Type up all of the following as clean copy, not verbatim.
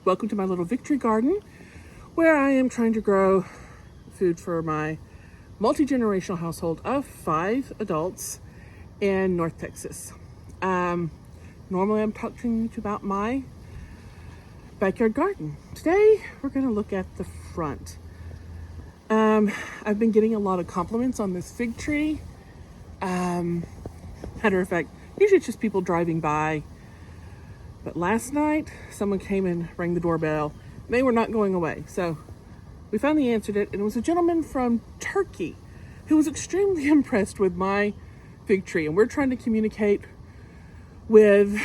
Welcome to my little victory garden where I am trying to grow food for my multi-generational household of 5 adults in North Texas. Normally I'm talking to you about my backyard garden. Today we're going to look at the front. I've been getting a lot of compliments on this fig tree. Matter of fact, usually it's just people driving by. But last night, someone came and rang the doorbell. And they were not going away. So we finally answered it. And it was a gentleman from Turkey who was extremely impressed with my fig tree. And we're trying to communicate with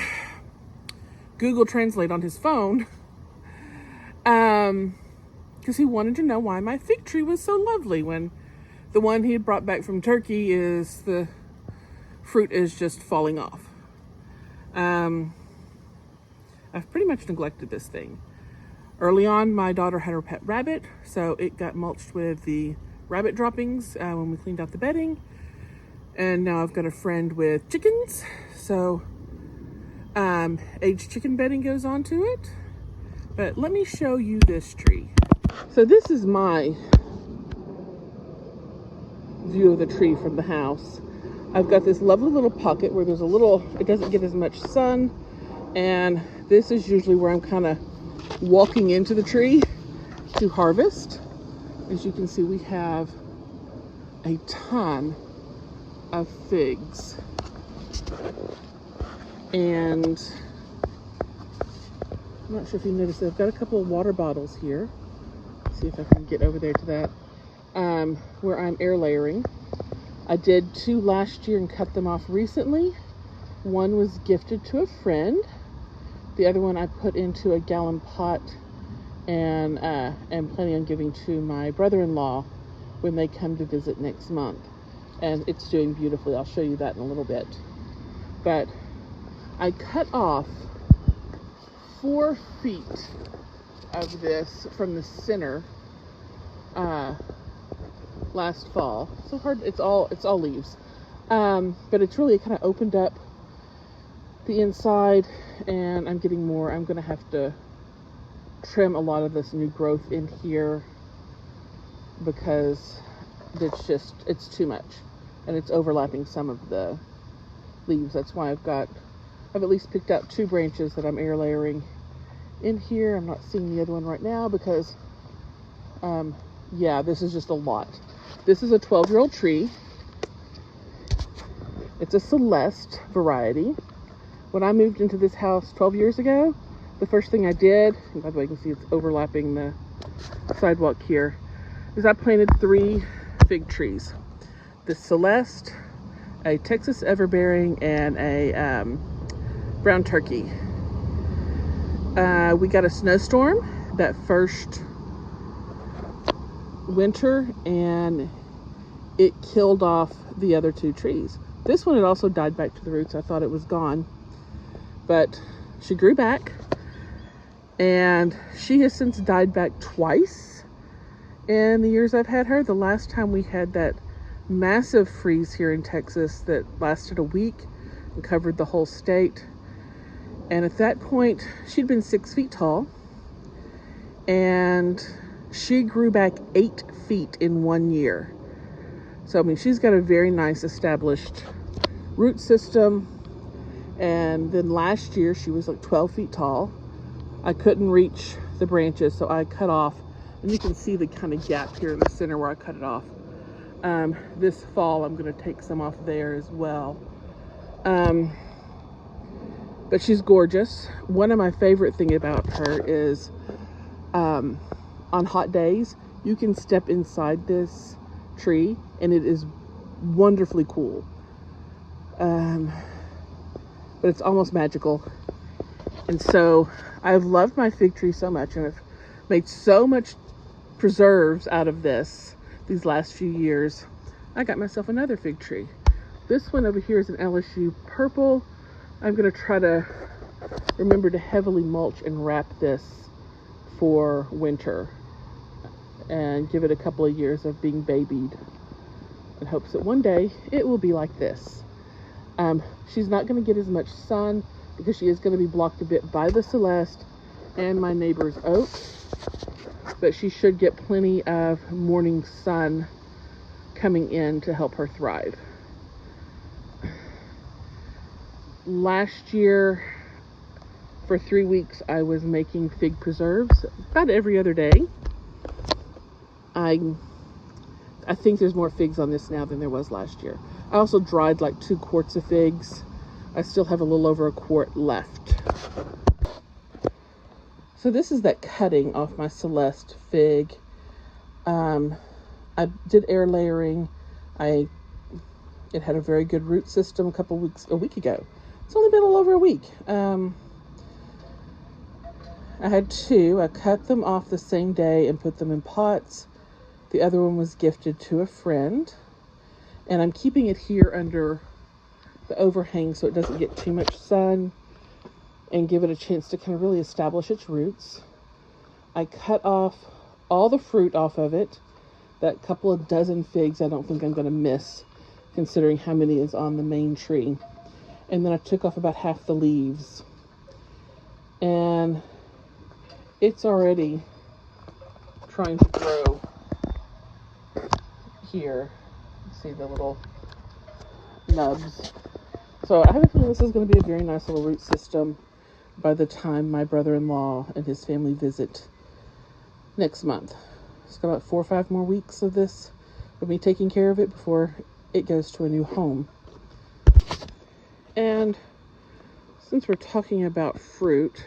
Google Translate on his phone. Because he wanted to know why my fig tree was so lovely when the one he had brought back from Turkey is the fruit is just falling off. I've pretty much neglected this thing. Early on, my daughter had her pet rabbit, so it got mulched with the rabbit droppings when we cleaned out the bedding. And now I've got a friend with chickens, so aged chicken bedding goes onto it. But let me show you this tree. So this is my view of the tree from the house. I've got this lovely little pocket where there's it doesn't get as much sun, and this is usually where I'm kind of walking into the tree to harvest. As you can see, we have a ton of figs. And I'm not sure if you noticed, I've got a couple of water bottles here. Let's see if I can get over there to that, where I'm air layering. I did 2 last year and cut them off recently. One was gifted to a friend. The other one I put into a gallon pot and am planning on giving to my brother-in-law when they come to visit next month. And it's doing beautifully. I'll show you that in a little bit. But I cut off 4 feet of this from the center last fall. So hard, it's all leaves. But it's really kind of opened up the inside, and I'm getting more. I'm gonna have to trim a lot of this new growth in here because it's too much and it's overlapping some of the leaves. That's why I've at least picked out 2 branches that I'm air layering in here. I'm not seeing the other one right now because this is just a lot. This is a 12-year-old tree. It's a Celeste variety. When I moved into this house 12 years ago, the first thing I did, and by the way, you can see it's overlapping the sidewalk here, is I planted 3 fig trees. The Celeste, a Texas Everbearing, and a brown turkey. We got a snowstorm that first winter, and it killed off the other 2 trees. This one had also died back to the roots. I thought it was gone. But she grew back, and she has since died back twice in the years I've had her. The last time we had that massive freeze here in Texas that lasted a week and covered the whole state. And at that point, she'd been 6 feet tall, and she grew back 8 feet in 1 year. So, I mean, she's got a very nice established root system. And then last year she was like 12 feet tall. I couldn't reach the branches, so I cut off, and you can see the kind of gap here in the center where I cut it off. This fall I'm going to take some off there as well. But she's gorgeous. One of my favorite things about her is on hot days you can step inside this tree and it is wonderfully cool. But it's almost magical. And so I've loved my fig tree so much, and I've made so much preserves out of these last few years. I got myself another fig tree. This one over here is an LSU purple. I'm going to try to remember to heavily mulch and wrap this for winter and give it a couple of years of being babied in hopes that one day it will be like this. She's not going to get as much sun because she is going to be blocked a bit by the Celeste and my neighbor's oak, but she should get plenty of morning sun coming in to help her thrive. Last year, for 3 weeks, I was making fig preserves about every other day. I think there's more figs on this now than there was last year. I also dried like 2 quarts of figs. I still have a little over a quart left. So this is that cutting off my Celeste fig. I did air layering. It had a very good root system a week ago. It's only been a little over a week. I had 2. I cut them off the same day and put them in pots. The other one was gifted to a friend, and I'm keeping it here under the overhang so it doesn't get too much sun and give it a chance to kind of really establish its roots. I cut off all the fruit off of it. That couple of dozen figs I don't think I'm going to miss, considering how many is on the main tree. And then I took off about half the leaves, and it's already trying to grow here. See the little nubs. So I have a feeling this is going to be a very nice little root system by the time my brother-in-law and his family visit next month. It's got about 4 or 5 more weeks of this, of me taking care of it before it goes to a new home. And since we're talking about fruit,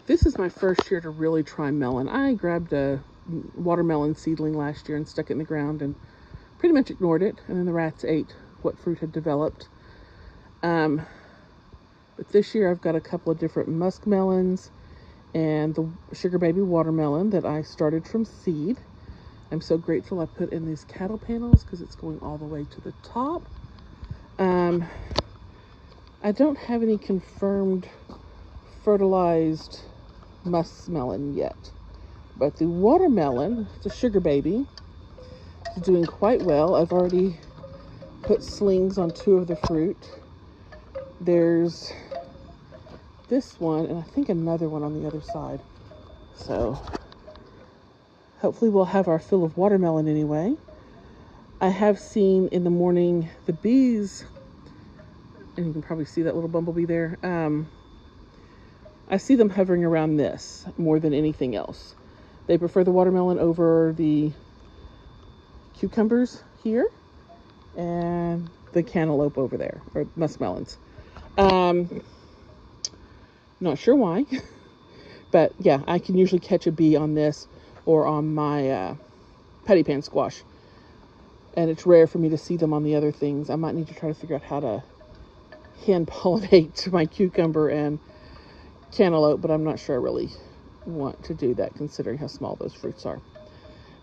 this is my first year to really try melon. I grabbed a watermelon seedling last year and stuck it in the ground and pretty much ignored it, and then the rats ate what fruit had developed. But this year I've got a couple of different muskmelons and the sugar baby watermelon that I started from seed. I'm so grateful I put in these cattle panels because it's going all the way to the top. I don't have any confirmed fertilized muskmelon yet, but the watermelon, it's a sugar baby, is doing quite well. I've already put slings on 2 of the fruit. There's this one and I think another one on the other side. So hopefully we'll have our fill of watermelon anyway. I have seen in the morning the bees, and you can probably see that little bumblebee there. I see them hovering around this more than anything else. They prefer the watermelon over the cucumbers here and the cantaloupe over there, or muskmelons. Not sure why, but yeah, I can usually catch a bee on this or on my petty pan squash, and it's rare for me to see them on the other things. I might need to try to figure out how to hand pollinate my cucumber and cantaloupe, but I'm not sure I really want to do that considering how small those fruits are,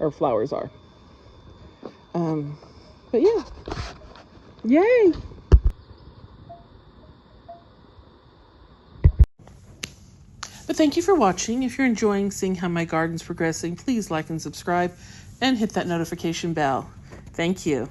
or flowers are. But yeah, yay! But thank you for watching. If you're enjoying seeing how my garden's progressing, please like and subscribe and hit that notification bell. Thank you.